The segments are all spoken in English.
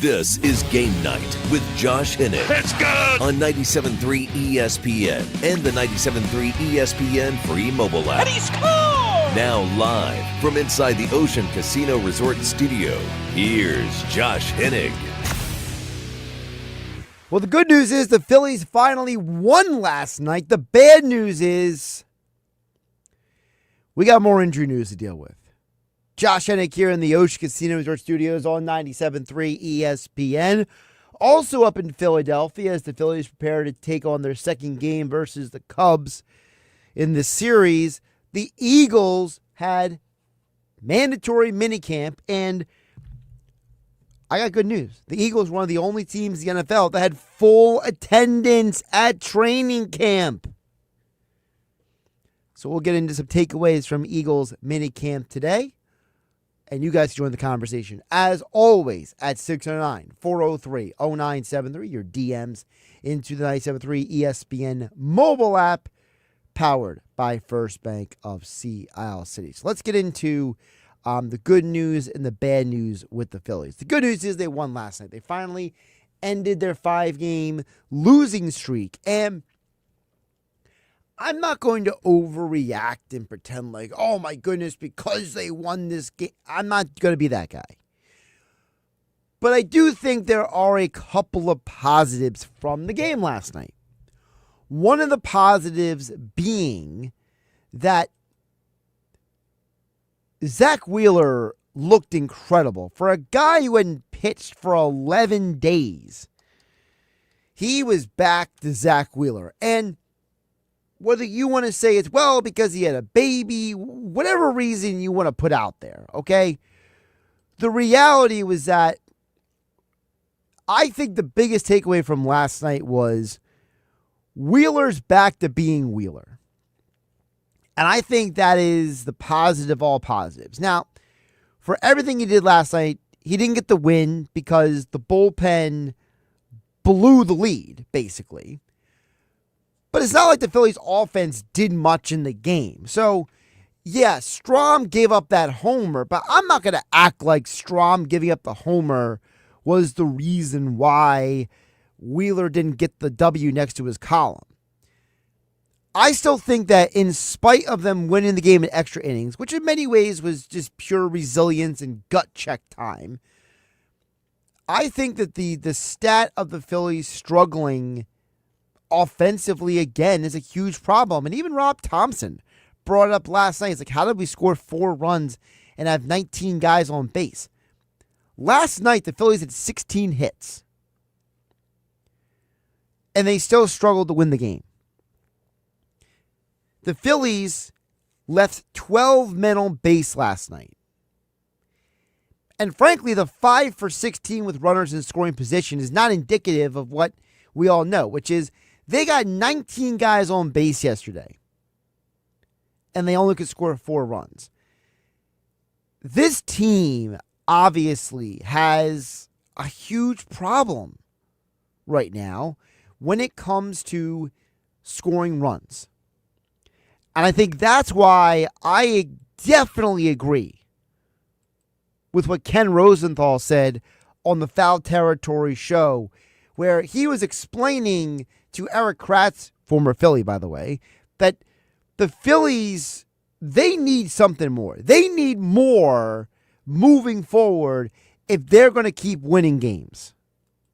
This is Game Night with Josh Hinnick. It's good! On 97.3 ESPN and the 97.3 ESPN free mobile app. And he scored! Now live from inside the Ocean Casino Resort Studio, here's Josh Hinnick. Well, the good news is the Phillies finally won last night. The bad news is we got more injury news to deal with. Josh Hinnick here in the Ocean Casino Resort Studios on 97.3 ESPN. Also up in Philadelphia as the Phillies prepare to take on their second game versus the Cubs in the series. The Eagles had mandatory minicamp, and I got good news. The Eagles were one of the only teams in the NFL that had full attendance at training camp. So we'll get into some takeaways from Eagles minicamp today. And you guys join the conversation, as always, at 609-403-0973. Your DMs into the 97.3 ESPN mobile app, powered by First Bank of Sea Isle City. So let's get into the good news and the bad news with the Phillies. The good news is they won last night. They finally ended their 5-game losing streak. And I'm not going to overreact and pretend like, oh my goodness, because they won this game. I'm not going to be that guy. But I do think there are a couple of positives from the game last night. One of the positives being that Zach Wheeler looked incredible. For a guy who hadn't pitched for 11 days, he was back to Zach Wheeler. And whether you want to say it's, well, because he had a baby, whatever reason you want to put out there, okay? The reality was that I think the biggest takeaway from last night was Wheeler's back to being Wheeler. And I think that is the positive of all positives. Now, for everything he did last night, he didn't get the win because the bullpen blew the lead, basically. But it's not like the Phillies offense did much in the game. So, yeah, Strom gave up that homer, but I'm not going to act like Strom giving up the homer was the reason why Wheeler didn't get the W next to his column. I still think that in spite of them winning the game in extra innings, which in many ways was just pure resilience and gut check time, I think that the stat of the Phillies struggling offensively again is a huge problem. And even Rob Thompson brought it up last night. It's like, how did we score 4 runs and have 19 guys on base? Last night, the Phillies had 16 hits. And they still struggled to win the game. The Phillies left 12 men on base last night. And frankly, the 5 for 16 with runners in scoring position is not indicative of what we all know, which is they got 19 guys on base yesterday, and they only could score 4 runs. This team obviously has a huge problem right now when it comes to scoring runs. And I think that's why I definitely agree with what Ken Rosenthal said on the Foul Territory show, where he was explaining to Eric Kratz, former Philly, by the way, that the Phillies, they need something more. They need more moving forward if they're going to keep winning games.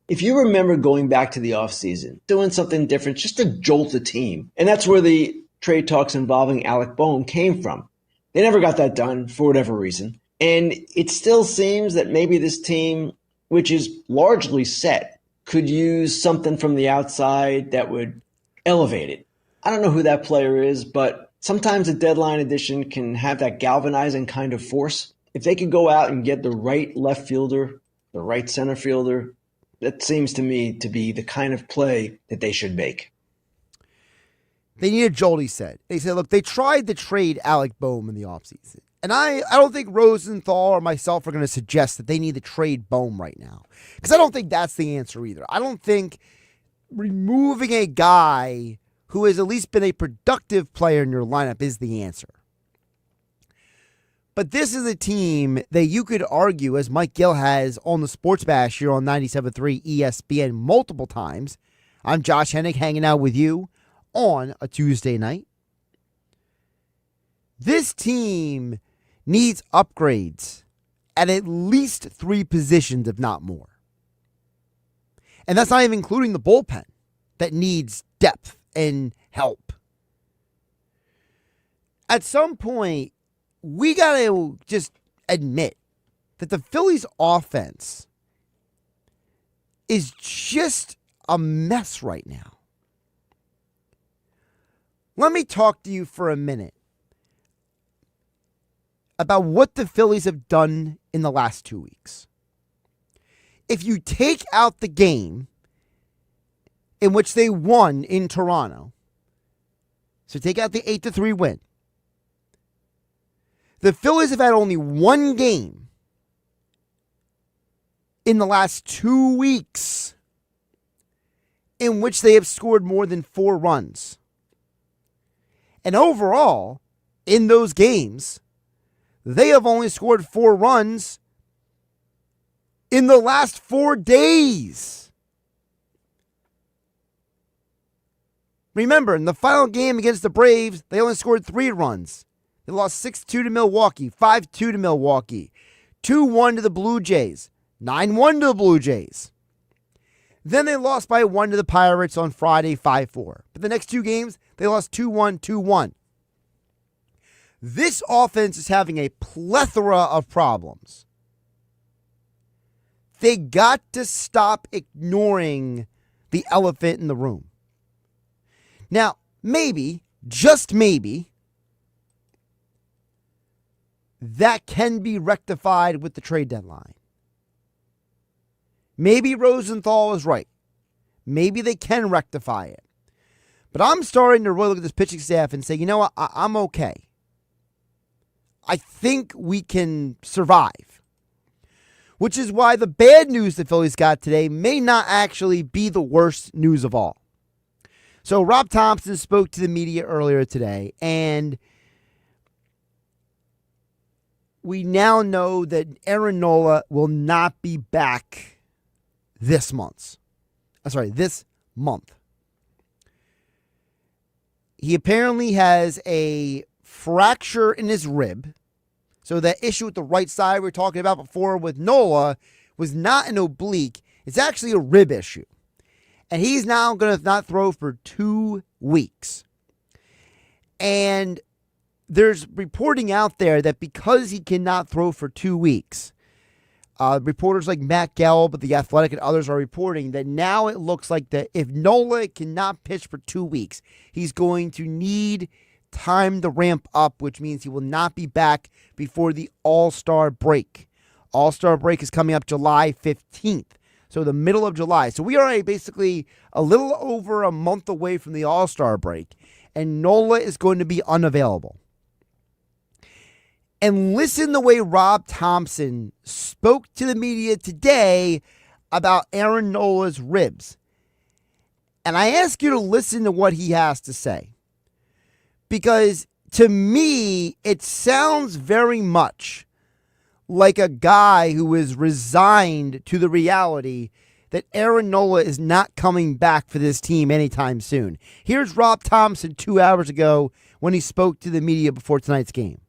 If you remember going back to the offseason, doing something different, just to jolt the team, and that's where the trade talks involving Alec Bohm came from. They never got that done for whatever reason. And it still seems that maybe this team, which is largely set, could use something from the outside that would elevate it. I don't know who that player is, but sometimes a deadline edition can have that galvanizing kind of force. If they could go out and get the right left fielder, the right center fielder, that seems to me to be the kind of play that they should make. They need a jolt, he said. They said, look, they tried to trade Alec Bohm in the offseason. And I don't think Rosenthal or myself are going to suggest that they need to trade Bohm right now. Because I don't think that's the answer either. I don't think removing a guy who has at least been a productive player in your lineup is the answer. But this is a team that you could argue, as Mike Gill has on the Sports Bash here on 97.3 ESPN multiple times. I'm Josh Hennick hanging out with you on a Tuesday night. This team needs upgrades at least 3 positions, if not more. And that's not even including the bullpen that needs depth and help. At some point, we got to just admit that the Phillies offense is just a mess right now. Let me talk to you for a minute about what the Phillies have done in the last 2 weeks. If you take out the game in which they won in Toronto, so take out the 8-3 win, the Phillies have had only one game in the last 2 weeks in which they have scored more than 4 runs. And overall, in those games, they have only scored 4 runs in the last 4 days. Remember, in the final game against the Braves, they only scored 3 runs. They lost 6-2 to Milwaukee, 5-2 to Milwaukee, 2-1 to the Blue Jays, 9-1 to the Blue Jays. Then they lost by 1 to the Pirates on Friday, 5-4. But the next 2 games, they lost 2-1, 2-1. This offense is having a plethora of problems. They got to stop ignoring the elephant in the room. Now, maybe, just maybe, that can be rectified with the trade deadline. Maybe Rosenthal is right. Maybe they can rectify it. But I'm starting to really look at this pitching staff and say, you know what, I'm okay. I think we can survive. Which is why the bad news the Phillies got today may not actually be the worst news of all. So Rob Thompson spoke to the media earlier today, and we now know that Aaron Nola will not be back this month. He apparently has a fracture in his rib. So that issue with the right side we were talking about before with Nola was not an oblique. It's actually a rib issue. And he's now going to not throw for 2 weeks. And there's reporting out there that because he cannot throw for 2 weeks, reporters like Matt Gelb of The Athletic and others are reporting that now it looks like that if Nola cannot pitch for 2 weeks, he's going to need time to ramp up, which means he will not be back before the All-Star break. All-Star break is coming up July 15th, so the middle of July. So we are basically a little over a month away from the All-Star break, and Nola is going to be unavailable. And listen the way Rob Thompson spoke to the media today about Aaron Nola's ribs. And I ask you to listen to what he has to say. Because to me, it sounds very much like a guy who is resigned to the reality that Aaron Nola is not coming back for this team anytime soon. Here's Rob Thompson 2 hours ago when he spoke to the media before tonight's game.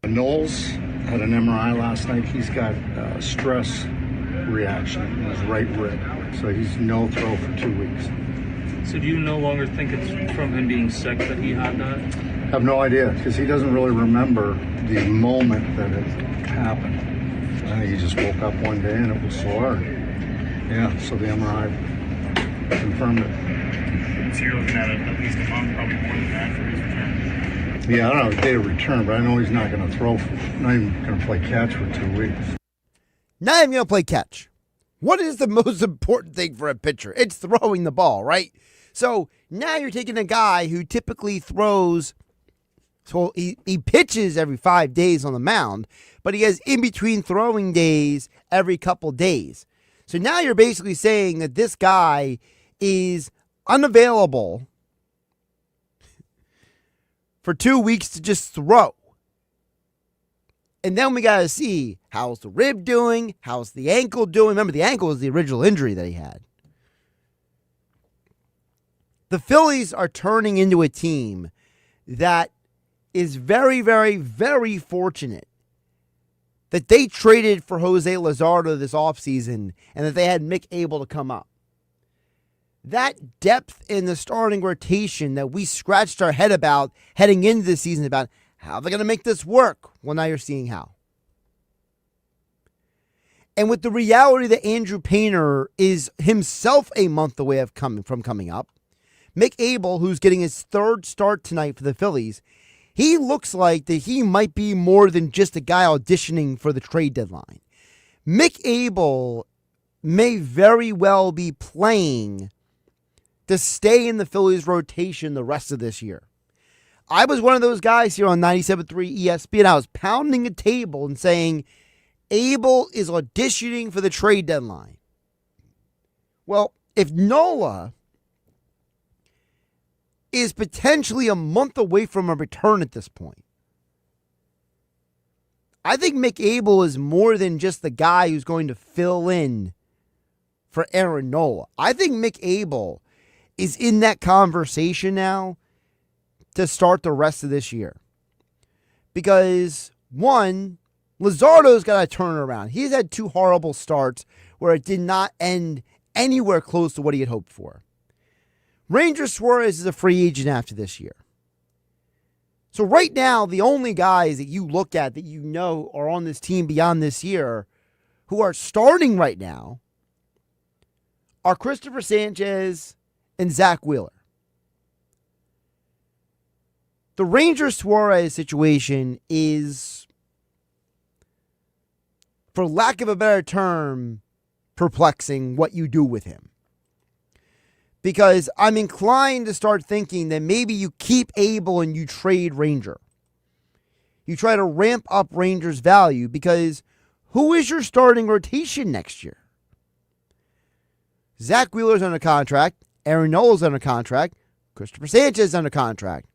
Knowles had an MRI last night. He's got stress reaction in his right rib. So he's no throw for 2 weeks. So do you no longer think it's from him being sick that he had that? I have no idea because he doesn't really remember the moment that it happened. I think he just woke up one day and it was sore. Yeah, so the MRI confirmed it. So you're looking at it at least a month, probably more than that for his return. Yeah, I don't know the day of return, but I know he's not going to throw, not even going to play catch for 2 weeks. Not even going to play catch. What is the most important thing for a pitcher? It's throwing the ball, right? So now you're taking a guy who typically throws, so he pitches every 5 days on the mound, but he has in-between throwing days every couple days. So now you're basically saying that this guy is unavailable for 2 weeks to just throw. And then we got to see how's the rib doing, how's the ankle doing. Remember, the ankle was the original injury that he had. The Phillies are turning into a team that is very, very, very fortunate that they traded for Jose Luzardo this offseason and that they had Mick Abel to come up. That depth in the starting rotation that we scratched our head about heading into the season about how they're going to make this work. Well, now you're seeing how. And with the reality that Andrew Painter is himself a month away from coming up, Mick Abel, who's getting his third start tonight for the Phillies, he looks like that he might be more than just a guy auditioning for the trade deadline. Mick Abel may very well be playing to stay in the Phillies rotation the rest of this year. I was one of those guys here on 97.3 ESPN. I was pounding a table and saying, Abel is auditioning for the trade deadline. Well, if Nola is potentially a month away from a return at this point, I think Mick Abel is more than just the guy who's going to fill in for Aaron Nola. I think Mick Abel is in that conversation now to start the rest of this year. Because, one, Luzardo's got to turn around. He's had 2 horrible starts where it did not end anywhere close to what he had hoped for. Ranger Suarez is a free agent after this year. So right now, the only guys that you look at that you know are on this team beyond this year who are starting right now are Christopher Sanchez and Zach Wheeler. The Ranger Suarez situation is, for lack of a better term, perplexing what you do with him. Because I'm inclined to start thinking that maybe you keep Abel and you trade Ranger. You try to ramp up Ranger's value because who is your starting rotation next year? Zach Wheeler's under contract. Aaron Nola's under contract. Christopher Sanchez is under contract.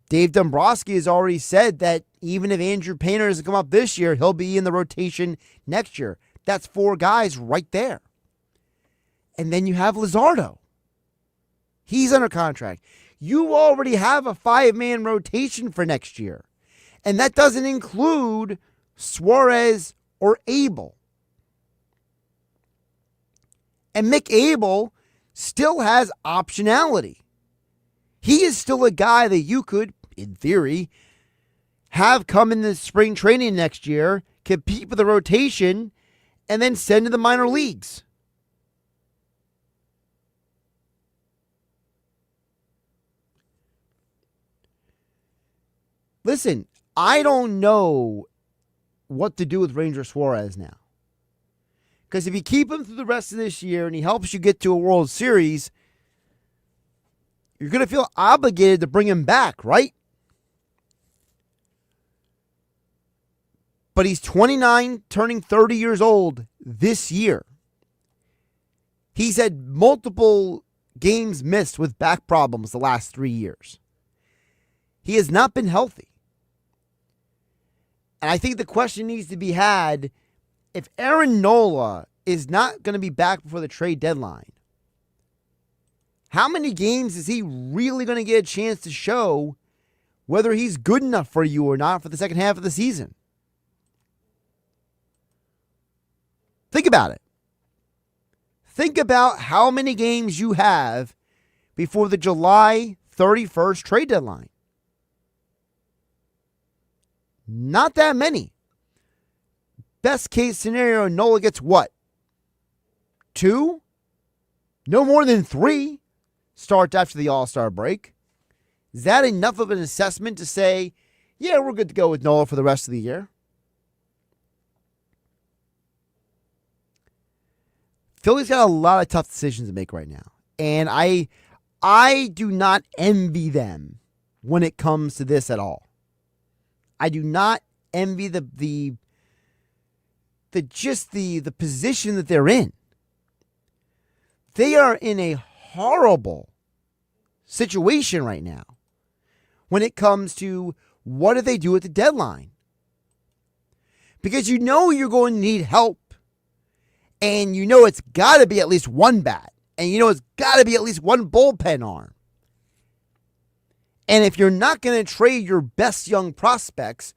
Dave Dombrowski has already said that even if Andrew Painter doesn't come up this year, he'll be in the rotation next year. That's 4 guys right there. And then you have Luzardo. He's under contract. You already have a 5-man rotation for next year. And that doesn't include Suarez or Abel. And Mick Abel still has optionality. He is still a guy that you could, in theory, have come in the spring training next year, compete for the rotation, and then send to the minor leagues. Listen, I don't know what to do with Ranger Suarez now. Because if you keep him through the rest of this year and he helps you get to a World Series, you're going to feel obligated to bring him back, right? But he's 29, turning 30 years old this year. He's had multiple games missed with back problems the last 3 years. He has not been healthy. And I think the question needs to be had, if Aaron Nola is not going to be back before the trade deadline, how many games is he really going to get a chance to show whether he's good enough for you or not for the second half of the season? Think about it. Think about how many games you have before the July 31st trade deadline. Not that many. Best case scenario, Nola gets what? 2? No more than 3 starts after the All-Star break. Is that enough of an assessment to say, yeah, we're good to go with Nola for the rest of the year? Philly's got a lot of tough decisions to make right now. And I do not envy them when it comes to this at all. I do not envy the position that they're in. They are in a horrible situation right now when it comes to what do they do at the deadline? Because you know you're going to need help. And you know it's got to be at least one bat. And you know it's got to be at least one bullpen arm. And if you're not going to trade your best young prospects,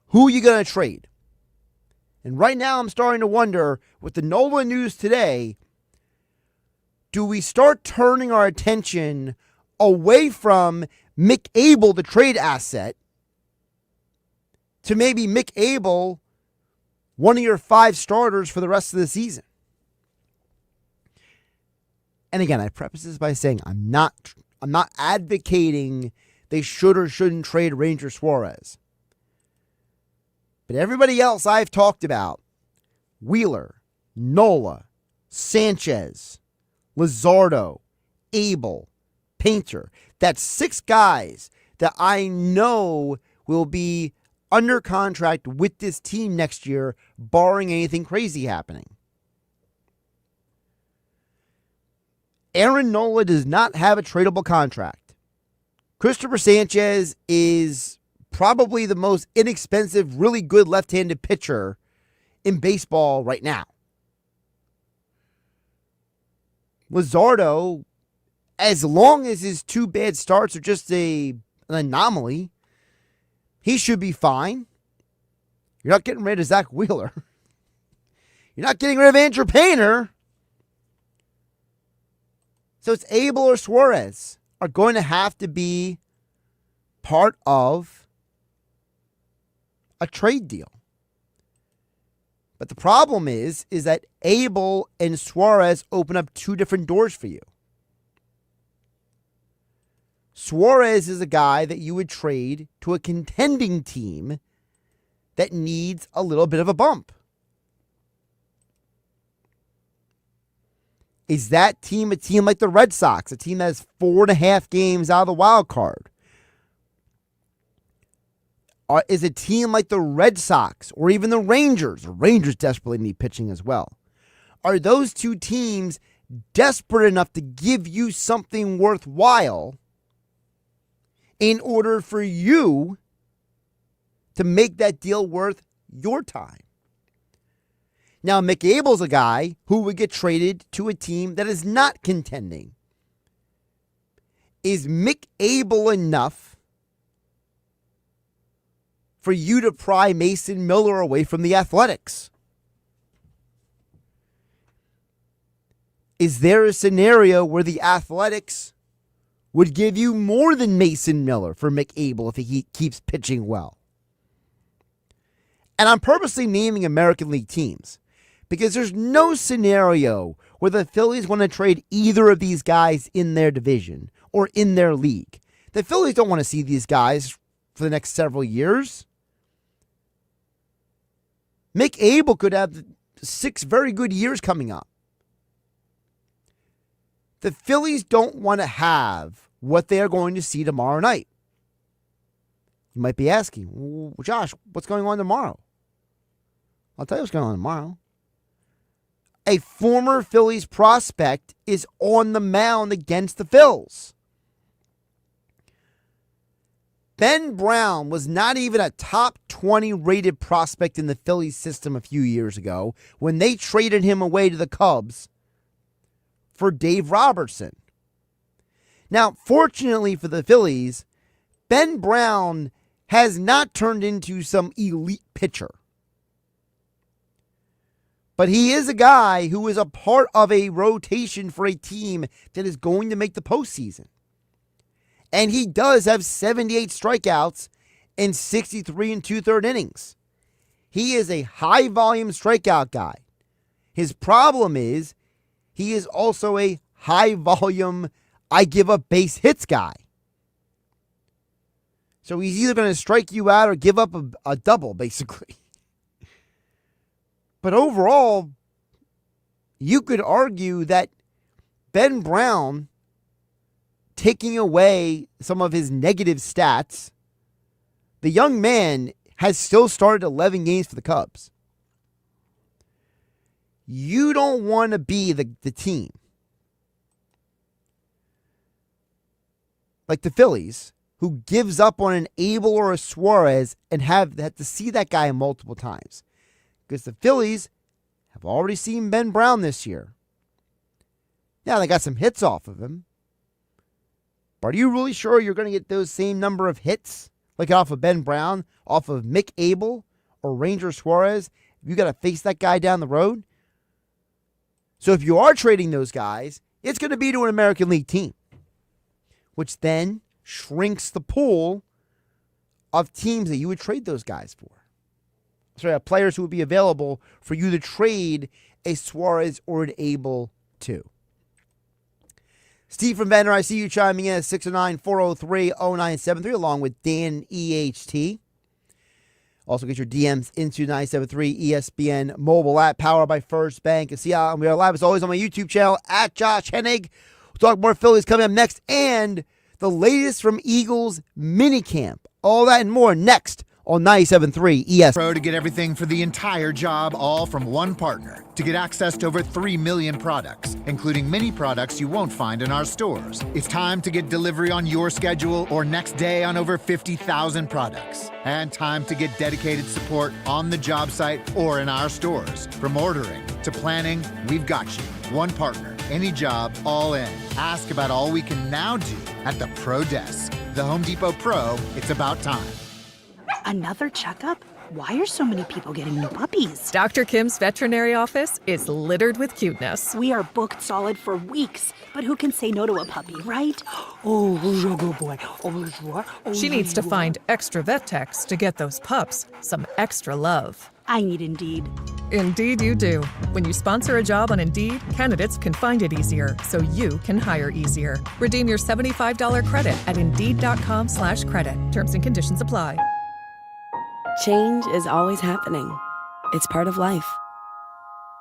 who are you going to trade? And right now I'm starting to wonder, with the Nola news today, do we start turning our attention away from Mick Abel, the trade asset, to maybe Mick Abel, one of your 5 starters for the rest of the season? And again, I preface this by saying I'm not advocating they should or shouldn't trade Ranger Suarez. But everybody else I've talked about, Wheeler, Nola, Sanchez, Luzardo, Abel, Painter, that's 6 guys that I know will be under contract with this team next year, barring anything crazy happening. Aaron Nola does not have a tradable contract. Christopher Sanchez is probably the most inexpensive, really good left-handed pitcher in baseball right now. Luzardo, as long as his 2 bad starts are just an anomaly, he should be fine. You're not getting rid of Zach Wheeler. You're not getting rid of Andrew Painter. So it's Abel or Suarez are going to have to be part of a trade deal. But the problem is that Abel and Suarez open up 2 different doors for you. Suarez is a guy that you would trade to a contending team that needs a little bit of a bump. Is that team a team like the Red Sox, a team that has 4.5 games out of the wild card? Or is a team like the Red Sox or even the Rangers? The Rangers desperately need pitching as well. Are those 2 teams desperate enough to give you something worthwhile in order for you to make that deal worth your time? Now, Mick Abel's a guy who would get traded to a team that is not contending. Is Mick Abel enough for you to pry Mason Miller away from the Athletics? Is there a scenario where the Athletics would give you more than Mason Miller for Mick Abel if he keeps pitching well? And I'm purposely naming American League teams because there's no scenario where the Phillies want to trade either of these guys in their division or in their league. The Phillies don't want to see these guys for the next several years. Mick Abel could have 6 very good years coming up. The Phillies don't want to have what they are going to see tomorrow night. You might be asking, well, Josh, what's going on tomorrow? I'll tell you what's going on tomorrow. A former Phillies prospect is on the mound against the Phils. Ben Brown was not even a top 20 rated prospect in the Phillies system a few years ago when they traded him away to the Cubs for Dave Robertson. Now, fortunately for the Phillies, Ben Brown has not turned into some elite pitcher. But he is a guy who is a part of a rotation for a team that is going to make the postseason. And he does have 78 strikeouts in 63 2/3 innings. He is a high-volume strikeout guy. His problem is he is also a high-volume, I-give-up base hits guy. So he's either going to strike you out or give up a double, basically. But overall, you could argue that Ben Brown, taking away some of his negative stats, the young man has still started 11 games for the Cubs. You don't want to be the team like the Phillies, who gives up on an Abel or a Suarez and have to see that guy multiple times. Because the Phillies have already seen Ben Brown this year. Yeah, they got some hits off of him. But are you really sure you're going to get those same number of hits like off of Ben Brown, off of Mick Abel or Ranger Suarez? You got to face that guy down the road. So if you are trading those guys, it's going to be to an American League team, which then shrinks the pool of teams that you would trade those guys for. So players who would be available for you to trade a Suarez or an Abel to. Steve from Banner, I see you chiming in at 609-403-0973 along with Dan EHT. Also get your DMs into 973 ESPN mobile app powered by First Bank. And see how we are live as always on my YouTube channel at Josh Hennig. We'll talk more Phillies coming up next and the latest from Eagles minicamp. All that and more next on 97.3 ESPN. Pro to get everything for the entire job, all from one partner. To get access to over 3 million products, including many products you won't find in our stores. It's time to get delivery on your schedule or next day on over 50,000 products. And time to get dedicated support on the job site or in our stores. From ordering to planning, we've got you. One partner, any job, all in. Ask about all we can now do at the Pro Desk. The Home Depot Pro, it's about time. Another checkup? Why are so many people getting new puppies? Dr. Kim's veterinary office is littered with cuteness. We are booked solid for weeks, but who can say no to a puppy, right? Oh, good boy. She needs to find extra vet techs to get those pups some extra love. I need Indeed. Indeed you do. When you sponsor a job on Indeed, candidates can find it easier, so you can hire easier. Redeem your $75 credit at Indeed.com/credit. Terms and conditions apply. Change is always happening. It's part of life.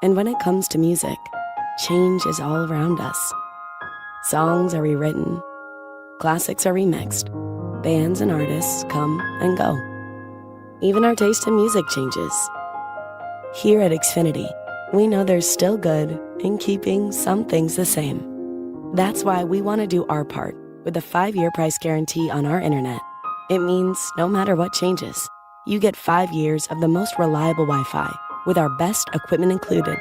And when it comes to music, change is all around us. Songs are rewritten. Classics are remixed. Bands and artists come and go. Even our taste in music changes. Here at Xfinity, we know there's still good in keeping some things the same. That's why we want to do our part with a 5-year price guarantee on our internet. It means no matter what changes, you get 5 years of the most reliable Wi-Fi with our best equipment included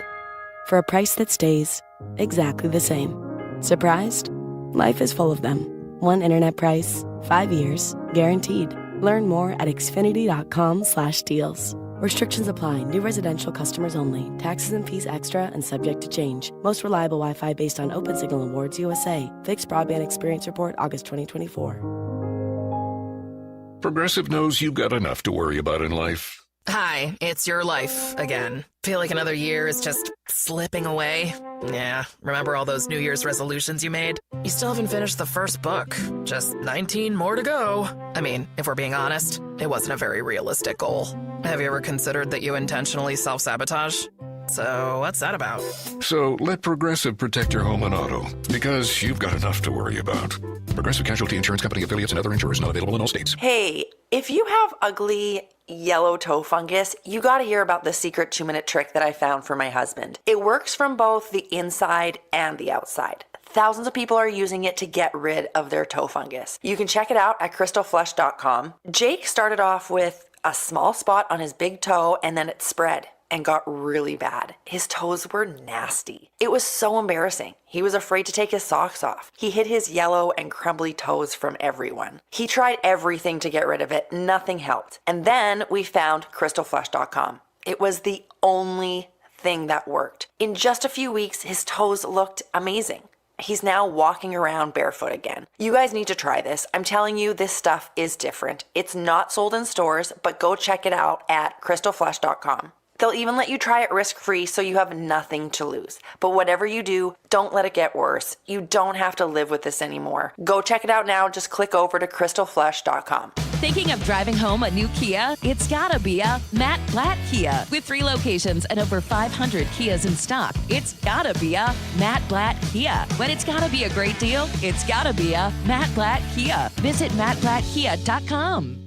for a price that stays exactly the same. Surprised? Life is full of them. One internet price, 5 years, guaranteed. Learn more at xfinity.com/deals. Restrictions apply. New residential customers only. Taxes and fees extra and subject to change. Most reliable Wi-Fi based on Open Signal Awards USA. Fixed Broadband Experience Report, August 2024. Progressive knows you've got enough to worry about in life. Hi, it's your life again. Feel like another year is just slipping away? Yeah, remember all those New Year's resolutions you made? You still haven't finished the first book. Just 19 more to go. I mean, if we're being honest, it wasn't a very realistic goal. Have you ever considered that you intentionally self-sabotage? So what's that about? So let Progressive protect your home and auto, because you've got enough to worry about. Progressive Casualty Insurance Company affiliates and other insurers not available in all states. Hey, if you have ugly yellow toe fungus, you gotta hear about the secret 2-minute trick that I found for my husband. It works from both the inside and the outside. Thousands of people are using it to get rid of their toe fungus. You can check it out at crystalflesh.com. Jake started off with a small spot on his big toe and then it spread and got really bad. His toes were nasty. It was so embarrassing. He was afraid to take his socks off. He hid his yellow and crumbly toes from everyone. He tried everything to get rid of it. Nothing helped. And then we found crystalflesh.com. It was the only thing that worked. In just a few weeks, his toes looked amazing. He's now walking around barefoot again. You guys need to try this. I'm telling you, this stuff is different. It's not sold in stores, but go check it out at crystalflesh.com. They'll even let you try it risk-free so you have nothing to lose. But whatever you do, don't let it get worse. You don't have to live with this anymore. Go check it out now. Just click over to crystalflesh.com. Thinking of driving home a new Kia? It's gotta be a Matt Blatt Kia. With 3 locations and over 500 Kias in stock, it's gotta be a Matt Blatt Kia. When it's gotta be a great deal, it's gotta be a Matt Blatt Kia. Visit mattblattkia.com.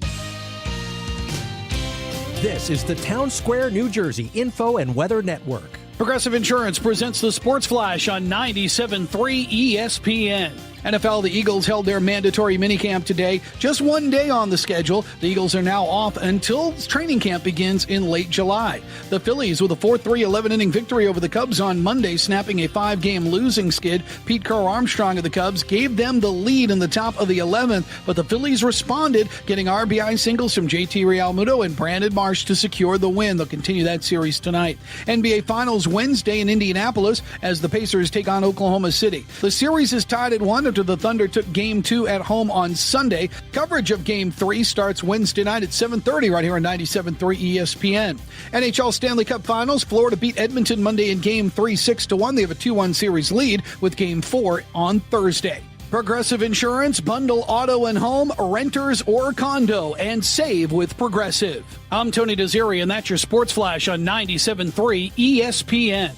This is the Town Square, New Jersey Info and Weather Network. Progressive Insurance presents the Sports Flash on 97.3 ESPN. NFL, the Eagles held their mandatory minicamp today. Just one day on the schedule. The Eagles are now off until training camp begins in late July. The Phillies with a 4-3 11-inning victory over the Cubs on Monday, snapping a 5-game losing skid. Pete Crow-Armstrong of the Cubs gave them the lead in the top of the 11th, but the Phillies responded, getting RBI singles from JT Realmuto and Brandon Marsh to secure the win. They'll continue that series tonight. NBA Finals Wednesday in Indianapolis as the Pacers take on Oklahoma City. The series is tied at 1 after the Thunder took Game 2 at home on Sunday. Coverage of Game 3 starts Wednesday night at 7:30 right here on 97.3 ESPN. NHL Stanley Cup Finals, Florida beat Edmonton Monday in Game 3 6-1. They have a 2-1 series lead with Game 4 on Thursday. Progressive Insurance, bundle auto and home, renters or condo, and save with Progressive. I'm Tony Desiri, and that's your Sports Flash on 97.3 ESPN.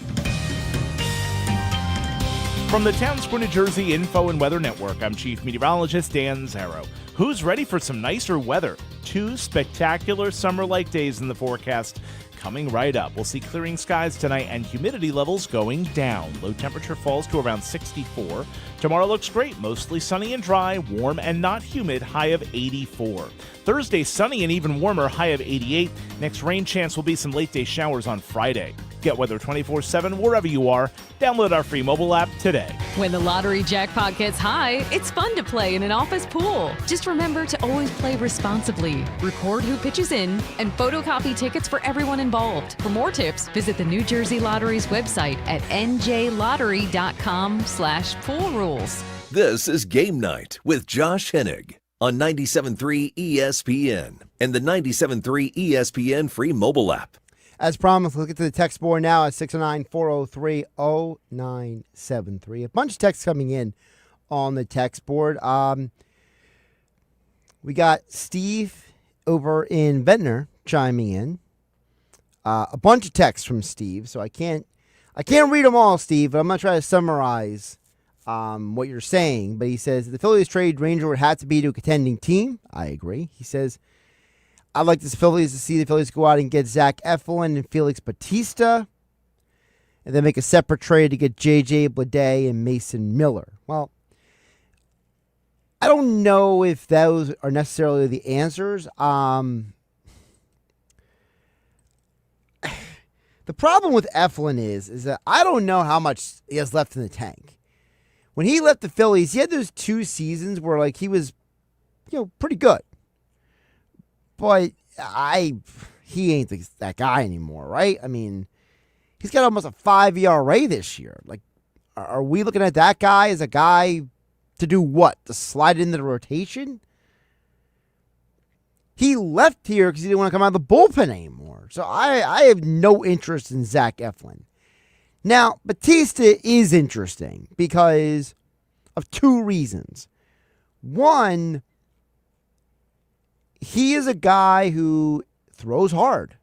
From the Town Square, New Jersey Info and Weather Network, I'm Chief Meteorologist Dan Zarrow. Who's ready for some nicer weather? 2 spectacular summer-like days in the forecast coming right up. We'll see clearing skies tonight and humidity levels going down. Low temperature falls to around 64. Tomorrow looks great, mostly sunny and dry, warm and not humid, high of 84. Thursday, sunny and even warmer, high of 88. Next rain chance will be some late-day showers on Friday. Get weather 24/7 wherever you are. Download our free mobile app today. When the lottery jackpot gets high, it's fun to play in an office pool. Just remember to always play responsibly. Record who pitches in and photocopy tickets for everyone involved. For more tips, visit the New Jersey Lottery's website at njlottery.com/pool rules. This is Game Night with Josh Hennig on 97.3 ESPN and the 97.3 ESPN free mobile app. As promised, let's get to the text board now at 609-403-0973. A bunch of texts coming in on the text board. We got Steve over in Ventnor chiming in. A bunch of texts from Steve, so I can't read them all, Steve, but I'm going to try to summarize what you're saying. But he says, the Phillies trade Ranger would have to be to a contending team. I agree. He says, I'd like the Phillies to see the Phillies go out and get Zach Eflin and Felix Bautista, and then make a separate trade to get J.J. Bleday and Mason Miller. Well, I don't know if those are necessarily the answers. The problem with Eflin is that I don't know how much he has left in the tank. When he left the Phillies, he had those 2 seasons where like he was, pretty good. But he ain't that guy anymore, right? I mean, he's got almost a 5 ERA this year. Like, are we looking at that guy as a guy to do what? To slide into the rotation? He left here because he didn't want to come out of the bullpen anymore. So I have no interest in Zach Eflin. Now, Bautista is interesting because of 2 reasons. One, he is a guy who throws hard.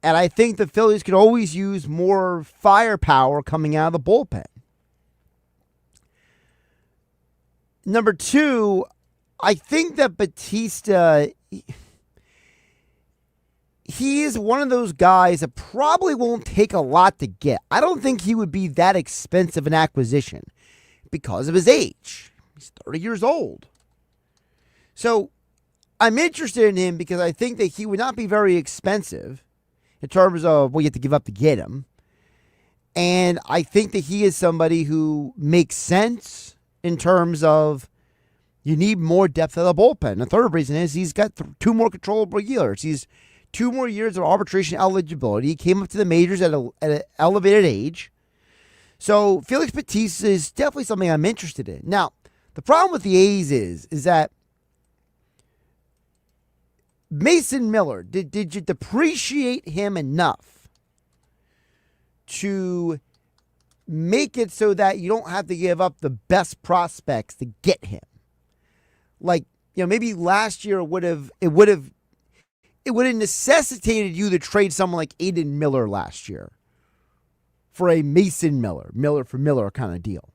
And I think the Phillies could always use more firepower coming out of the bullpen. Number 2, I think that Bautista, he is one of those guys that probably won't take a lot to get. I don't think he would be that expensive an acquisition because of his age. He's 30 years old. So I'm interested in him because I think that he would not be very expensive in terms of what you have to give up to get him. And I think that he is somebody who makes sense in terms of you need more depth of the bullpen. The third reason is he's got 2 more controllable years. He's 2 more years of arbitration eligibility. He came up to the majors at an elevated age. So Felix Bautista is definitely something I'm interested in. Now, the problem with the A's is that Mason Miller, did you depreciate him enough to make it so that you don't have to give up the best prospects to get him? Like, maybe last year it would have necessitated you to trade someone like Aiden Miller last year for a Mason Miller for Miller kind of deal.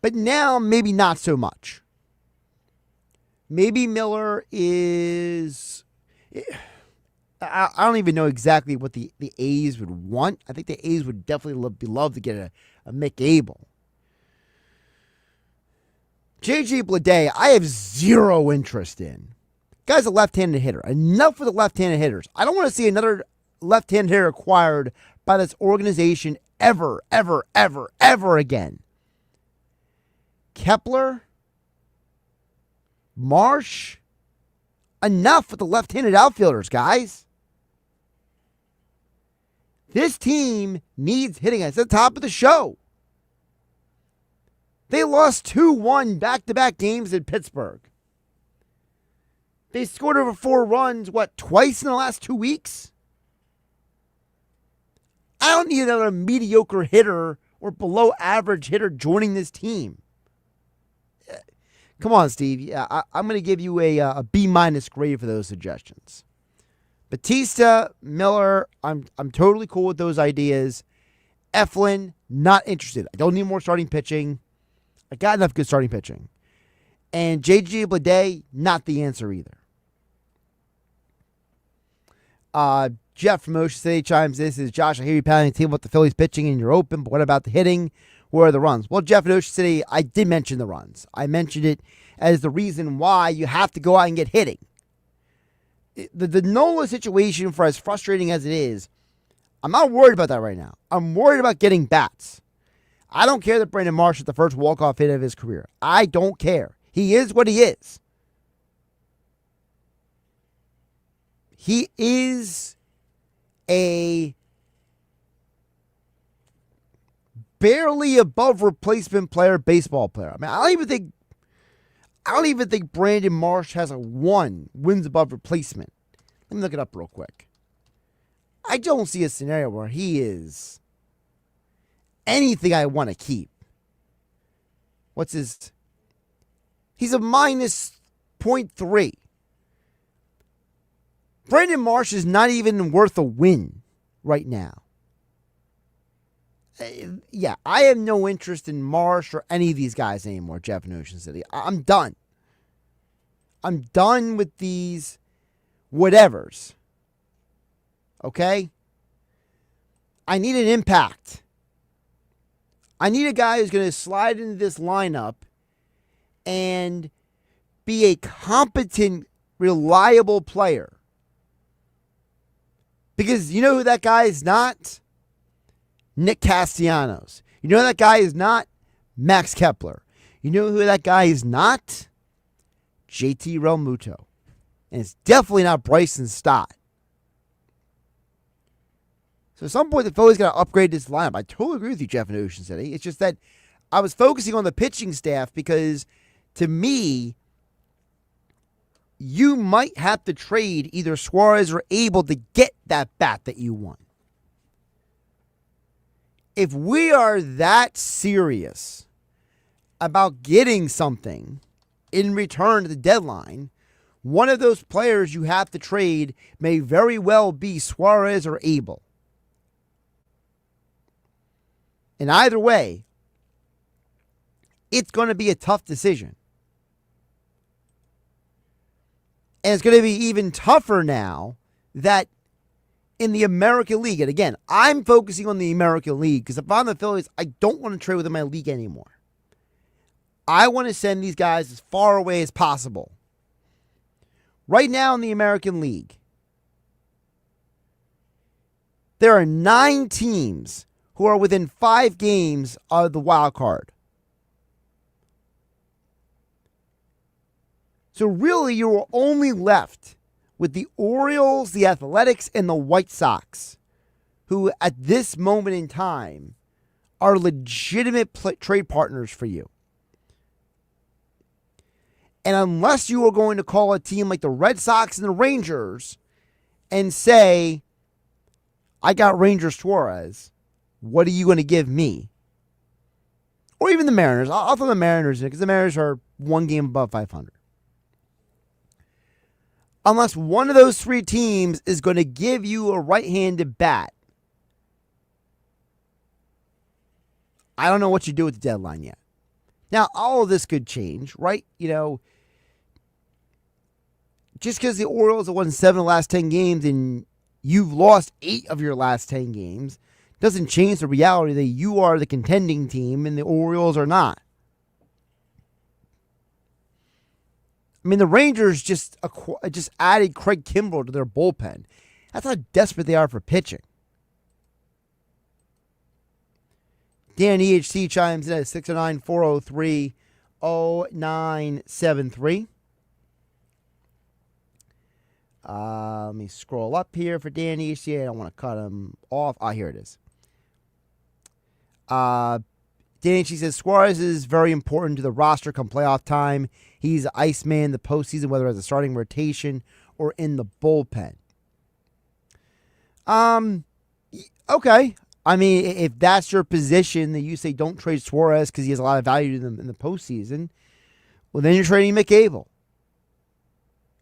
But now maybe not so much. Maybe Miller is I don't even know exactly what the A's would want. I think the A's would definitely love to get a Mick Abel. J.J. Bleday, I have zero interest in. Guy's a left-handed hitter. Enough with the left-handed hitters. I don't want to see another left-handed hitter acquired by this organization ever again. Kepler, Marsh, enough with the left-handed outfielders, guys. This team needs hitting. It's at the top of the show. They lost 2-1 back-to-back games in Pittsburgh. They scored over 4 runs, twice in the last 2 weeks? I don't need another mediocre hitter or below average hitter joining this team. Come on, Steve. Yeah, I'm going to give you a B- grade for those suggestions. Batista, Miller, I'm totally cool with those ideas. Eflin, not interested. I don't need more starting pitching. I got enough good starting pitching. And J.J. Bleday, not the answer either. Jeff from Ocean City chimes in. This is Josh. I hear you pounding the table with the Phillies pitching and you're open, but what about the hitting? Where are the runs? Well, Jeff in Ocean City, I did mention the runs. I mentioned it as the reason why you have to go out and get hitting. The Nola situation, for as frustrating as it is, I'm not worried about that right now. I'm worried about getting bats. I don't care that Brandon Marsh is the first walk-off hit of his career. I don't care. He is what he is. He is a barely above replacement player, baseball player. I mean, I don't even think Brandon Marsh has a 1 wins above replacement. Let me look it up real quick. I don't see a scenario where he is anything I want to keep. He's a minus 0.3. Brandon Marsh is not even worth a win right now. Yeah, I have no interest in Marsh or any of these guys anymore, Jeff in Ocean City. I'm done. I'm done with these whatevers. Okay? I need an impact. I need a guy who's going to slide into this lineup and be a competent, reliable player. Because you know who that guy is not? Nick Castellanos. You know who that guy is not? Max Kepler. You know who that guy is not? JT Realmuto. And it's definitely not Bryson Stott. So at some point, the Phillies got to upgrade this lineup. I totally agree with you, Jeff in Ocean City. It's just that I was focusing on the pitching staff because, to me, you might have to trade either Suarez or Abel to get that bat that you want. If we are that serious about getting something in return to the deadline, one of those players you have to trade may very well be Suarez or Abel. And either way, it's going to be a tough decision. And it's going to be even tougher now that in the American League, and again, I'm focusing on the American League because if I'm the Phillies, I don't want to trade within my league anymore. I want to send these guys as far away as possible. Right now in the American League, there are 9 teams who are within 5 games of the wild card. So really, you are only left with the Orioles, the Athletics, and the White Sox, who at this moment in time are legitimate trade partners for you. And unless you are going to call a team like the Red Sox and the Rangers and say, I got Ranger Suarez, what are you going to give me? Or even the Mariners. I'll throw the Mariners in because the Mariners are 1 game above 500. Unless one of those 3 teams is going to give you a right-handed bat, I don't know what you do with the deadline yet. Now, all of this could change, right? You know, just because the Orioles have won 7 of the last 10 games and you've lost 8 of your last 10 games doesn't change the reality that you are the contending team and the Orioles are not. I mean, the Rangers just added Craig Kimbrell to their bullpen. That's how desperate they are for pitching. Dan EHC chimes in at 609-403-0973. Let me scroll up here for Dan EHC. I don't want to cut him off. Here it is. Dan EHC says, Suarez is very important to the roster come playoff time. He's Iceman the postseason, whether as a starting rotation or in the bullpen. Okay. I mean, if that's your position that you say don't trade Suarez because he has a lot of value to them in the postseason, well, then you're trading McCable.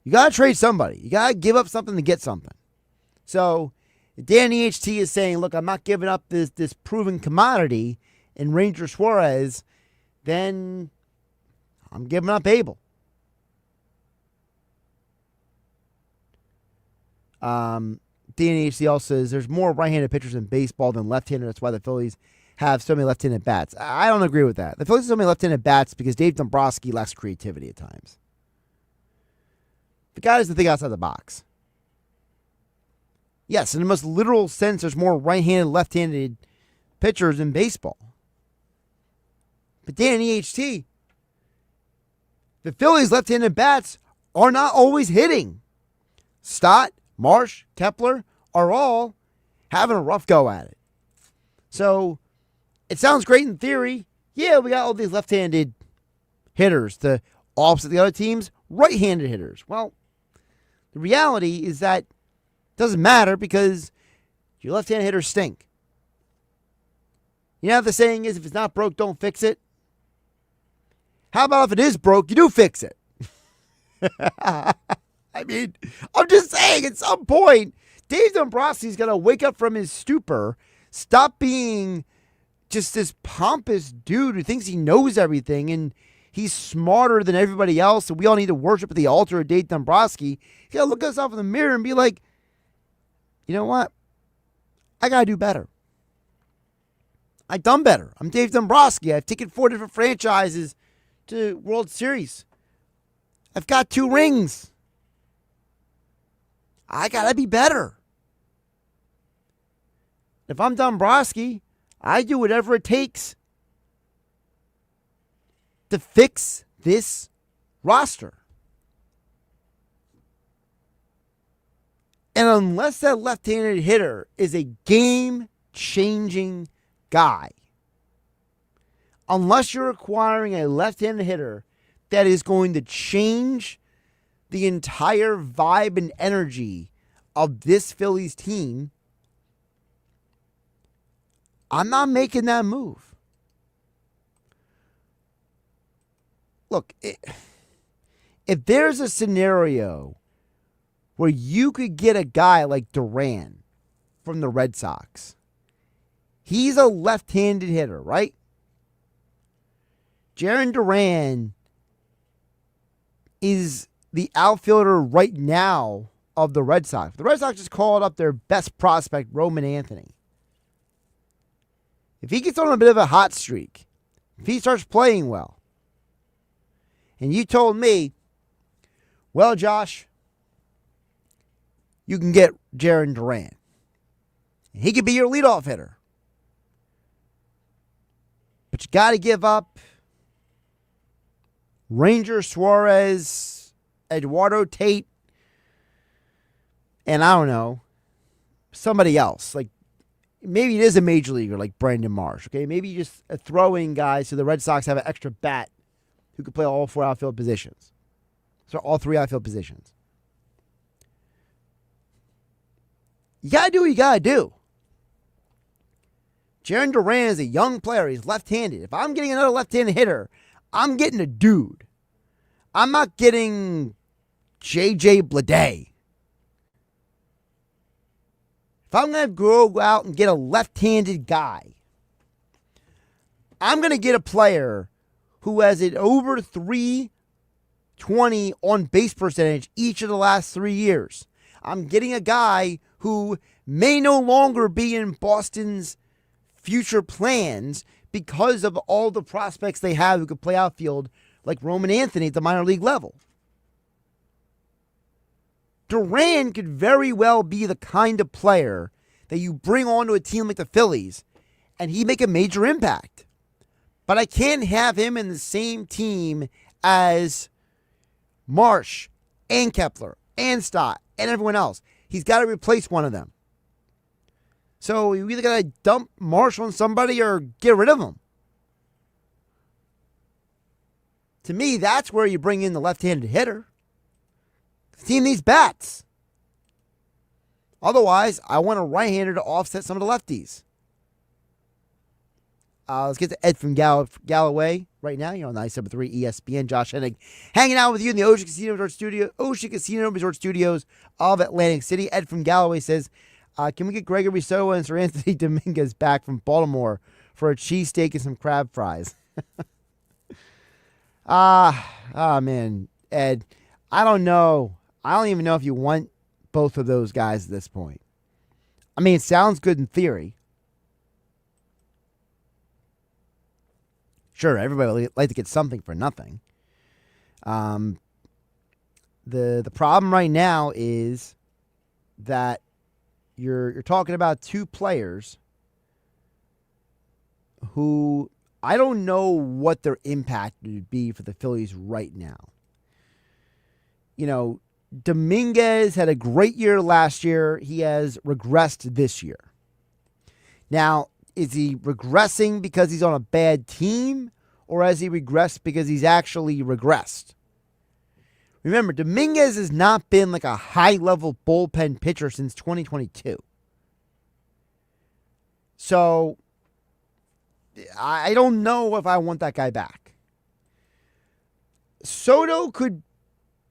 You got to trade somebody. You got to give up something to get something. So Dan EHT is saying, look, I'm not giving up this proven commodity in Ranger Suarez, then I'm giving up Abel. DNHC also says there's more right-handed pitchers in baseball than left-handed. That's why the Phillies have so many left-handed bats. I don't agree with that. The Phillies have so many left-handed bats because Dave Dombrowski lacks creativity at times. The guy doesn't think outside the box. Yes, in the most literal sense, there's more right-handed, left-handed pitchers in baseball. But Dan EHT, the Phillies' left-handed bats are not always hitting. Stott, Marsh, Kepler are all having a rough go at it. So it sounds great in theory. Yeah, we got all these left-handed hitters to offset the other team's right-handed hitters. Well, the reality is that it doesn't matter because your left-handed hitters stink. You know what the saying is, if it's not broke, don't fix it? How about if it is broke, you do fix it? I mean, I'm just saying, at some point, Dave Dombrowski's got to wake up from his stupor, stop being just this pompous dude who thinks he knows everything and he's smarter than everybody else, and we all need to worship at the altar of Dave Dombrowski. He's got to look at himself in the mirror and be like, you know what? I got to do better. I've done better. I'm Dave Dombrowski. I've taken 4 different franchises to World Series. I've got 2 rings. I got to be better. If I'm Dombrowski, I do whatever it takes to fix this roster. And unless that left-handed hitter is a game-changing guy, unless you're acquiring a left-handed hitter that is going to change the entire vibe and energy of this Phillies team, I'm not making that move. Look, if there's a scenario where you could get a guy like Duran from the Red Sox, he's a left-handed hitter, right? Jarren Duran is the outfielder right now of the Red Sox. The Red Sox just called up their best prospect, Roman Anthony. If he gets on a bit of a hot streak, if he starts playing well, and you told me, well, Josh, you can get Jarren Duran. He could be your leadoff hitter. But you got to give up Ranger Suarez, Eduardo Tate, and I don't know, somebody else. Like, maybe it is a major leaguer like Brandon Marsh. Okay, maybe you just throw in guys so the Red Sox have an extra bat who could play all 4 outfield positions. So all 3 outfield positions. You got to do what you got to do. Jarren Duran is a young player. He's left-handed. If I'm getting another left-handed hitter, I'm getting a dude. I'm not getting J.J. Bleday. If I'm going to go out and get a left-handed guy, I'm going to get a player who has an over 3 .320 on base percentage each of the last 3 years. I'm getting a guy who may no longer be in Boston's future plans because of all the prospects they have who could play outfield, like Roman Anthony at the minor league level. Duran could very well be the kind of player that you bring onto a team like the Phillies and he make a major impact. But I can't have him in the same team as Marsh and Kepler and Stott and everyone else. He's got to replace one of them. So you either got to dump Marsh on somebody or get rid of him. To me, that's where you bring in the left-handed hitter. The team needs bats. Otherwise, I want a right-hander to offset some of the lefties. Let's get to Ed from Galloway right now. You're on 97.3 ESPN. Josh Hennig hanging out with you in the Ocean Casino Resort Studios of Atlantic City. Ed from Galloway says, can we get Gregory Soto and Sir Anthony Dominguez back from Baltimore for a cheesesteak and some crab fries? Man, Ed, I don't know. I don't even know if you want both of those guys at this point. I mean, it sounds good in theory. Sure, everybody would like to get something for nothing. The problem right now is that you're talking about two players who I don't know what their impact would be for the Phillies right now. You know, Dominguez had a great year last year. He has regressed this year. Now, is he regressing because he's on a bad team, or has he regressed because he's actually regressed? Remember, Dominguez has not been like a high-level bullpen pitcher since 2022. So, I don't know if I want that guy back. Soto could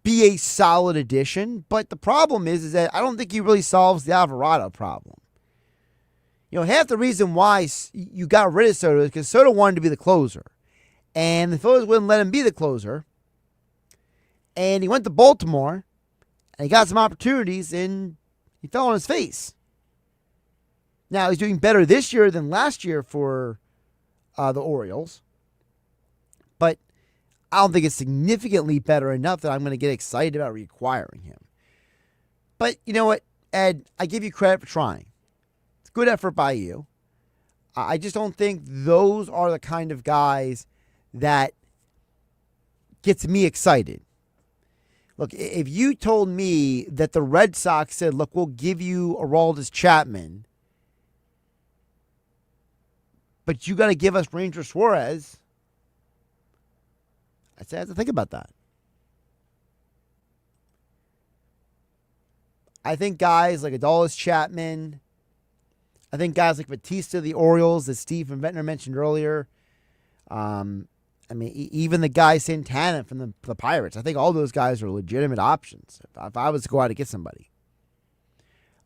be a solid addition, but the problem is that I don't think he really solves the Alvarado problem. You know, half the reason why you got rid of Soto is because Soto wanted to be the closer. And the Phillies wouldn't let him be the closer. And he went to Baltimore, and he got some opportunities, and he fell on his face. Now, he's doing better this year than last year for the Orioles. But I don't think it's significantly better enough that I'm going to get excited about reacquiring him. But you know what, Ed? I give you credit for trying. It's good effort by you. I just don't think those are the kind of guys that gets me excited. Look, if you told me that the Red Sox said, look, we'll give you Aroldis Chapman, but you got to give us Ranger Suarez, I'd say I have to think about that. I think guys like Aroldis Chapman, I think guys like Batista, the Orioles, that Steve Van Ventner mentioned earlier, I mean, even the guy Santana from the Pirates, I think all those guys are legitimate options if I was to go out and get somebody.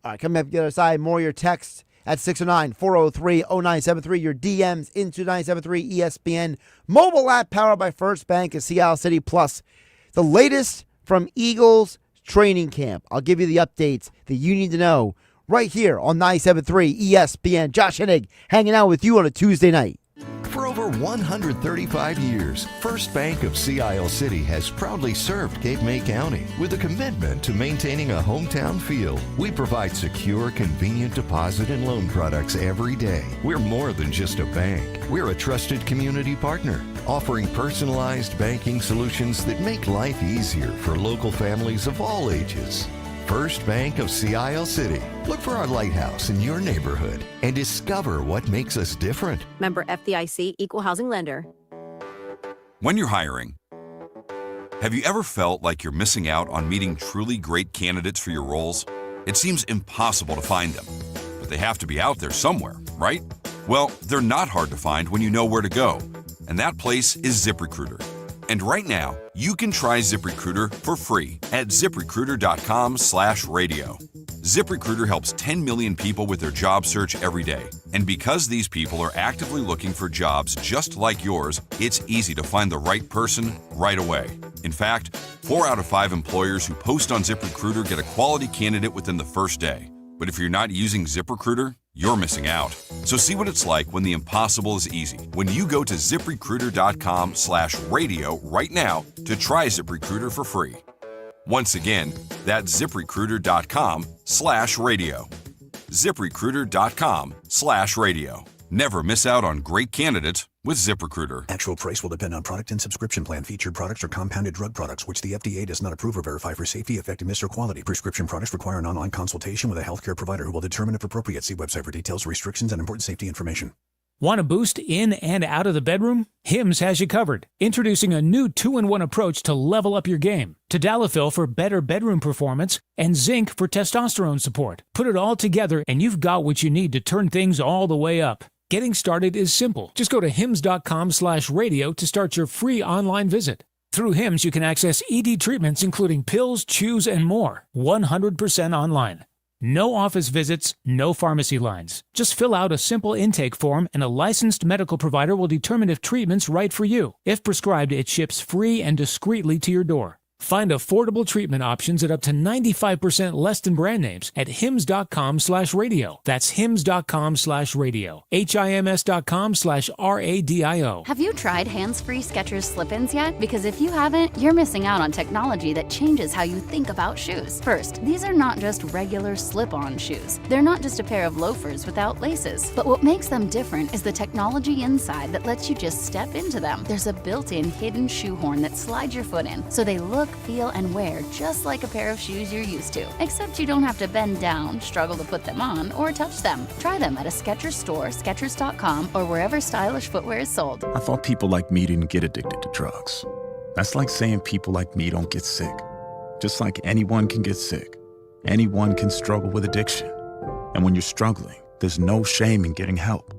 All right, coming up the other side, more of your texts at 609-403-0973, your DMs into 973 ESPN, mobile app powered by First Bank of Seattle City, plus the latest from Eagles training camp. I'll give you the updates that you need to know right here on 973 ESPN. Josh Hennig hanging out with you on a Tuesday night. For over 135 years, First Bank of Sea Isle City has proudly served Cape May County with a commitment to maintaining a hometown feel. We provide secure, convenient deposit and loan products every day. We're more than just a bank. We're a trusted community partner, offering personalized banking solutions that make life easier for local families of all ages. First Bank of Sea Isle City. Look for our lighthouse in your neighborhood and discover what makes us different. Member FDIC, Equal Housing Lender. When you're hiring, have you ever felt like you're missing out on meeting truly great candidates for your roles? It seems impossible to find them, but they have to be out there somewhere, right? Well, they're not hard to find when you know where to go, and that place is ZipRecruiter. And right now, you can try ZipRecruiter for free at ZipRecruiter.com/radio. ZipRecruiter helps 10 million people with their job search every day. And because these people are actively looking for jobs just like yours, it's easy to find the right person right away. In fact, 4 out of 5 employers who post on ZipRecruiter get a quality candidate within the first day. But if you're not using ZipRecruiter, you're missing out. So see what it's like when the impossible is easy. When you go to ZipRecruiter.com/radio right now to try ZipRecruiter for free. Once again, that's ZipRecruiter.com/radio. ZipRecruiter.com/radio. Never miss out on great candidates with ZipRecruiter. Actual price will depend on product and subscription plan. Featured products are compounded drug products, which the FDA does not approve or verify for safety, effectiveness, or quality. Prescription products require an online consultation with a healthcare provider who will determine if appropriate. See website for details, restrictions, and important safety information. Want a boost in and out of the bedroom? Hims has you covered. Introducing a new 2-in-1 approach to level up your game. Tadalafil for better bedroom performance and zinc for testosterone support. Put it all together and you've got what you need to turn things all the way up. Getting started is simple. Just go to hims.com/radio to start your free online visit. Through Hims, you can access ED treatments including pills, chews, and more. 100% online. No office visits, no pharmacy lines. Just fill out a simple intake form and a licensed medical provider will determine if treatment's right for you. If prescribed, it ships free and discreetly to your door. Find affordable treatment options at up to 95% less than brand names at hims.com/radio. That's hims.com/radio. HIMS.com/RADIO. Have you tried hands-free Skechers slip-ins yet? Because if you haven't, you're missing out on technology that changes how you think about shoes. First, these are not just regular slip-on shoes. They're not just a pair of loafers without laces. But what makes them different is the technology inside that lets you just step into them. There's a built-in hidden shoehorn that slides your foot in, so they look, feel, and wear just like a pair of shoes you're used to. Except you don't have to bend down, struggle to put them on, or touch them. Try them at a Skechers store, Skechers.com, or wherever stylish footwear is sold. I thought people like me didn't get addicted to drugs. That's like saying people like me don't get sick. Just like anyone can get sick, anyone can struggle with addiction. And when you're struggling, there's no shame in getting help.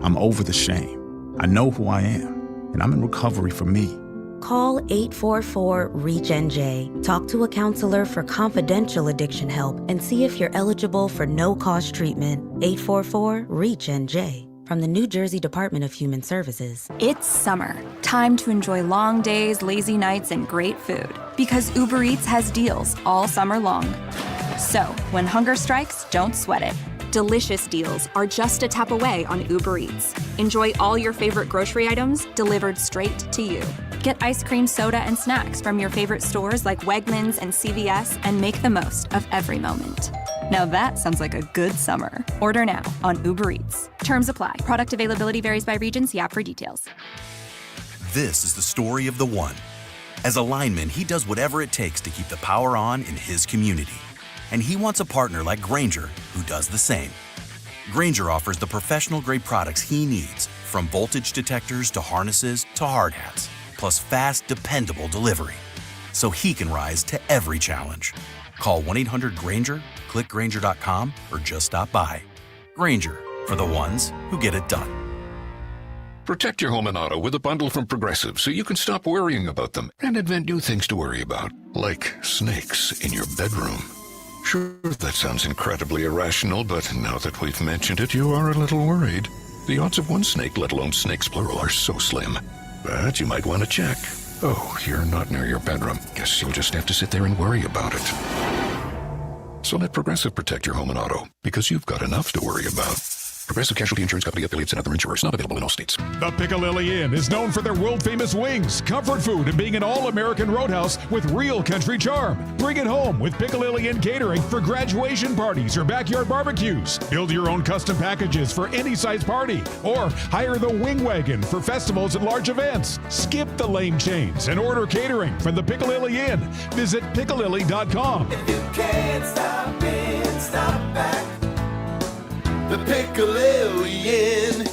I'm over the shame. I know who I am, and I'm in recovery for me. Call 844-REACH-NJ. Talk to a counselor for confidential addiction help and see if you're eligible for no-cost treatment. 844-REACH-NJ. From the New Jersey Department of Human Services. It's summer. Time to enjoy long days, lazy nights, and great food. Because Uber Eats has deals all summer long. So, when hunger strikes, don't sweat it. Delicious deals are just a tap away on Uber Eats. Enjoy all your favorite grocery items delivered straight to you. Get ice cream, soda, and snacks from your favorite stores like Wegmans and CVS and make the most of every moment. Now that sounds like a good summer. Order now on Uber Eats. Terms apply. Product availability varies by region. See app for details. This is the story of the one. As a lineman, he does whatever it takes to keep the power on in his community. And he wants a partner like Grainger who does the same. Grainger offers the professional-grade products he needs, from voltage detectors to harnesses to hard hats, plus fast, dependable delivery, so he can rise to every challenge. Call 1-800-GRAINGER, click Grainger.com, or just stop by. Grainger, for the ones who get it done. Protect your home and auto with a bundle from Progressive so you can stop worrying about them and invent new things to worry about, like snakes in your bedroom. Sure, that sounds incredibly irrational, but now that we've mentioned it, you are a little worried. The odds of one snake, let alone snakes plural, are so slim. But you might want to check. Oh, you're not near your bedroom. Guess you'll just have to sit there and worry about it. So let Progressive protect your home and auto, because you've got enough to worry about. Progressive Casualty Insurance Company, affiliates, and other insurers. Not available in all states. The Piccalilli Inn is known for their world-famous wings, comfort food, and being an all-American roadhouse with real country charm. Bring it home with Piccalilli Inn catering for graduation parties or backyard barbecues. Build your own custom packages for any size party, or hire the wing wagon for festivals and large events. Skip the lane chains and order catering from the Piccalilli Inn. Visit piccalilli.com. If you can't stop in, stop back. The Piccalilli Inn.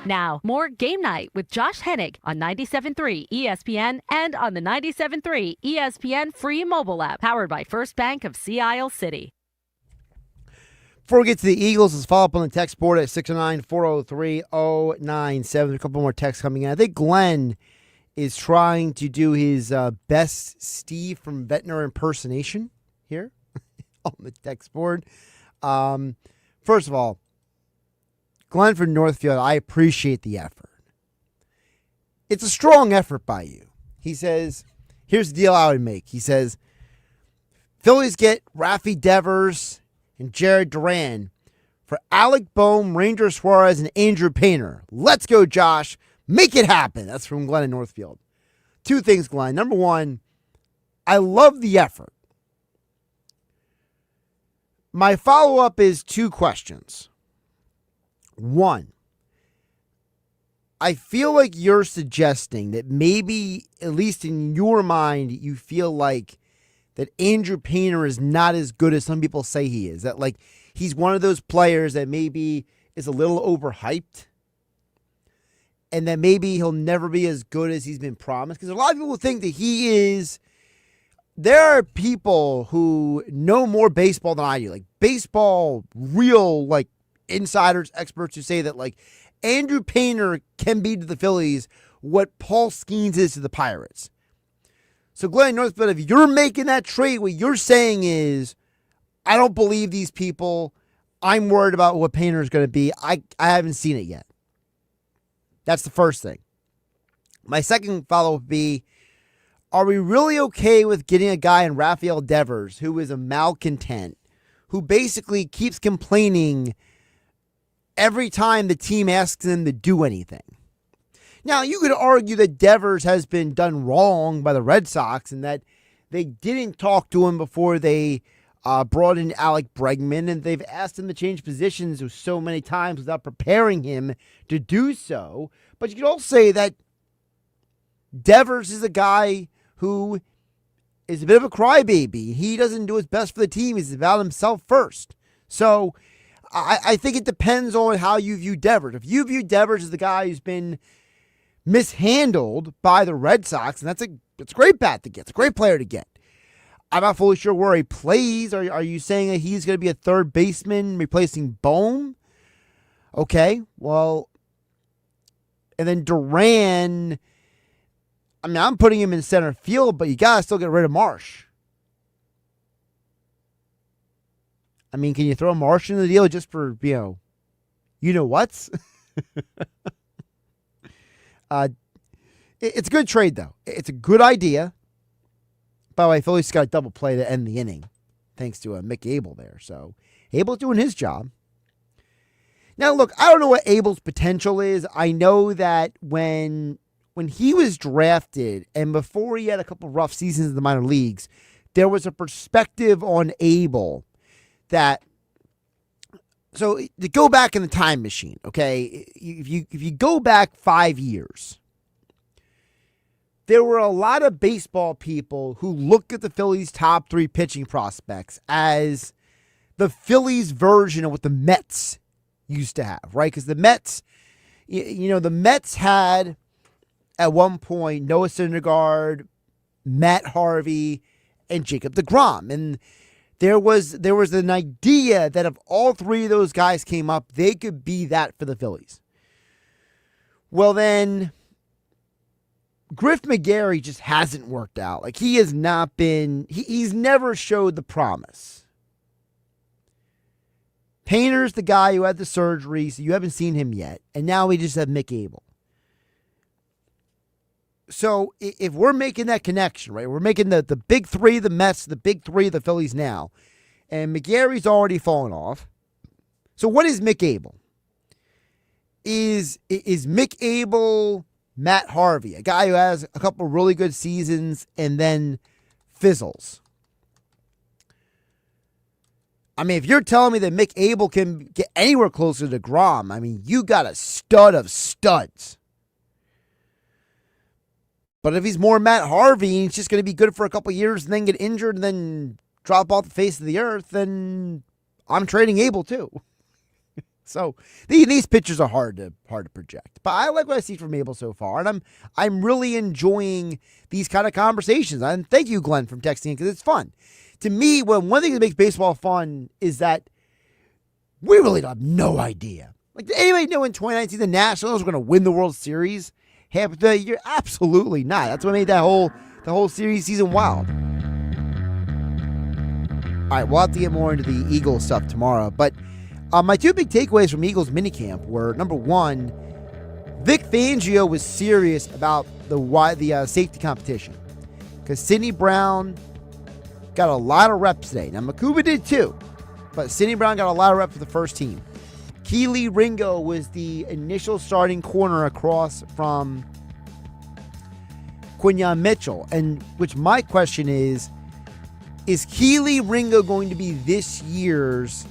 Now, more Game Night with Josh Hennig on 97.3 ESPN and on the 97.3 ESPN free mobile app, powered by First Bank of Sea Isle City. Before we get to the Eagles, let's follow up on the text board at 609-403-097. A couple more texts coming in. I think Glenn is trying to do his best Steve from Ventnor impersonation here on the text board. First of all, Glenn from Northfield, I appreciate the effort. It's a strong effort by you. He says, Here's the deal I would make. He says, Phillies get Rafi Devers and Jared Duran for Alec Boehm, Ranger Suarez, and Andrew Painter. Let's go, Josh. Make it happen. That's from Glenn in Northfield. Two things, Glenn. Number one, I love the effort. My follow-up is two questions. One, I feel like you're suggesting that maybe, at least in your mind, you feel like that Andrew Painter is not as good as some people say he is. That, like, he's one of those players that maybe is a little overhyped and that maybe he'll never be as good as he's been promised. Because a lot of people think that he is. There are people who know more baseball than I do. Like, baseball, real, like, insiders, experts who say that, like, Andrew Painter can be to the Phillies what Paul Skeens is to the Pirates. So, Glenn Northfield, if you're making that trade, what you're saying is, I don't believe these people. I'm worried about what Painter is going to be. I haven't seen it yet. That's the first thing. My second follow-up would be, are we really okay with getting a guy in Rafael Devers who is a malcontent, who basically keeps complaining every time the team asks him to do anything? Now, you could argue that Devers has been done wrong by the Red Sox and that they didn't talk to him before they brought in Alec Bregman, and they've asked him to change positions so many times without preparing him to do so. But you could also say that Devers is a guy who is a bit of a crybaby. He doesn't do his best for the team. He's about himself first. So I think it depends on how you view Devers. If you view Devers as the guy who's been mishandled by the Red Sox, and it's a great bat to get. It's a great player to get. I'm not fully sure where he plays. Are you saying that he's going to be a third baseman replacing Boehm? Okay, well, and then Duran, I mean, I'm putting him in center field, but you got to still get rid of Marsh. I mean, can you throw Marsh in the deal just for, you know what's? It's a good trade, though. It's a good idea. By the way, Phillies got a double play to end the inning, thanks to Mick Abel there. So, Abel's doing his job. Now, look, I don't know what Abel's potential is. I know that when he was drafted and before he had a couple rough seasons in the minor leagues, there was a perspective on Abel that, so to go back in the time machine, okay, if you go back 5 years, there were a lot of baseball people who looked at the Phillies' top three pitching prospects as the Phillies' version of what the Mets used to have, right? Because the Mets, the Mets had at one point Noah Syndergaard, Matt Harvey, and Jacob deGrom, and there was an idea that if all three of those guys came up, they could be that for the Phillies. Well, then Griff McGarry just hasn't worked out. Like, he has not been, he's never showed the promise. Painter's the guy who had the surgery, so you haven't seen him yet. And now we just have Mick Abel. So if we're making that connection, right, we're making the big three, the Mets, the big three, the Phillies now, and McGarry's already fallen off. So what is Mick Abel? Is Mick Abel Matt Harvey, a guy who has a couple really good seasons and then fizzles? I mean, if you're telling me that Mick Abel can get anywhere closer to Grom, I mean, you got a stud of studs. But if he's more Matt Harvey and he's just going to be good for a couple years and then get injured and then drop off the face of the earth, then I'm trading Abel too. So these pitchers are hard to project. But I like what I see from Abel so far, and I'm really enjoying these kind of conversations. And thank you, Glenn, from texting in, because it's fun. To me, one thing that makes baseball fun is that we really have no idea. Like, did anybody know in 2019 the Nationals were going to win the World Series half of the year? Absolutely not. That's what made the whole series season wild. All right, we'll have to get more into the Eagles stuff tomorrow, but my two big takeaways from Eagles minicamp were, number one, Vic Fangio was serious about the safety competition. because Sidney Brown got a lot of reps today. Now, Makuba did too, but Sidney Brown got a lot of reps for the first team. Kelee Ringo was the initial starting corner across from Quinyon Mitchell. And which my question is Kelee Ringo going to be this year's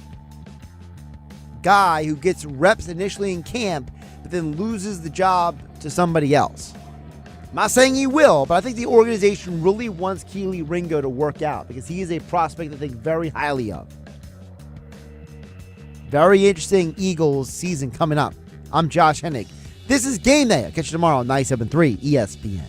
guy who gets reps initially in camp, but then loses the job to somebody else? I'm not saying he will, but I think the organization really wants Kelee Ringo to work out because he is a prospect that they think very highly of. Very interesting Eagles season coming up. I'm Josh Hennig. This is Game Day. I'll catch you tomorrow on 97.3 ESPN.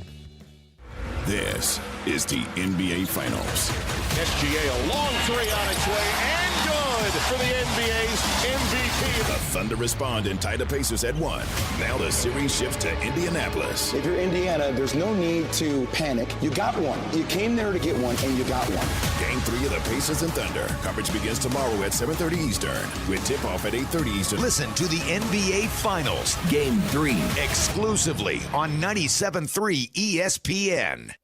This is the NBA Finals. SGA, a long three on its way, and good for the NBA's MVP. The Thunder respond and tie the Pacers at 1. Now the series shifts to Indianapolis. If you're Indiana, there's no need to panic. You got one. You came there to get one, and you got one. Game 3 of the Pacers and Thunder. Coverage begins tomorrow at 7:30 Eastern, with tip-off at 8:30 Eastern. Listen to the NBA Finals, Game 3, exclusively on 97.3 ESPN.